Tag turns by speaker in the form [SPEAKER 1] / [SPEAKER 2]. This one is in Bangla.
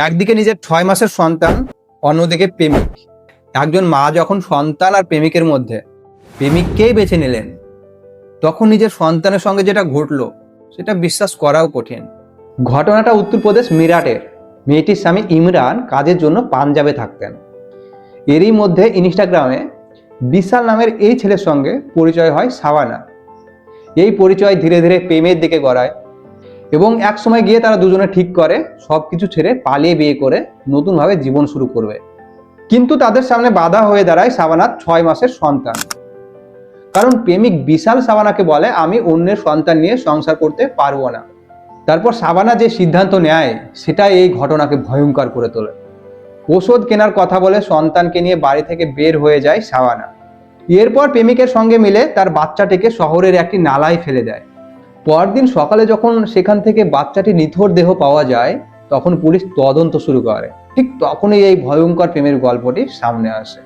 [SPEAKER 1] একদিকে নিজের 6 মাসের সন্তান, অন্যদিকে প্রেমিক। একজন মা যখন সন্তান আর প্রেমিকের মধ্যে প্রেমিককেই বেছে নিলেন, তখন নিজের সন্তানের সঙ্গে যেটা ঘটলো সেটা বিশ্বাস করাও কঠিন। ঘটনাটা উত্তরপ্রদেশ মিরাটের। মেয়েটির স্বামী ইমরান কাজের জন্য পাঞ্জাবে থাকতেন। এরই মধ্যে ইনস্টাগ্রামে বিশাল নামের এই ছেলের সঙ্গে পরিচয় হয় শাবানা। এই পরিচয় ধীরে ধীরে প্রেমের দিকে গড়ায় এবং এক সময় গিয়ে তারা দুজনে ঠিক করে সবকিছু ছেড়ে পালিয়ে বিয়ে করে নতুনভাবে জীবন শুরু করবে। কিন্তু তাদের সামনে বাধা হয়ে দাঁড়ায় শাবানার 6 মাসের সন্তান। কারণ প্রেমিক বিশাল শাবানাকে বলে, আমি অন্যের সন্তান নিয়ে সংসার করতে পারবো না। তারপর শাবানা যে সিদ্ধান্ত নেয় সেটাই এই ঘটনাকে ভয়ঙ্কর করে তোলে। ওষুধ কেনার কথা বলে সন্তানকে নিয়ে বাড়ি থেকে বের হয়ে যায় শাবানা। এরপর প্রেমিকের সঙ্গে মিলে তার বাচ্চাটিকে শহরের একটি নালায় ফেলে দেয়। পরদিন সকালে যখন সেখান থেকে বাচ্চাটি নিথর দেহ পাওয়া যায়, তখন পুলিশ তদন্ত শুরু করে। ঠিক তখনই এই ভয়ঙ্কর প্রেমের গল্পটি সামনে আসে।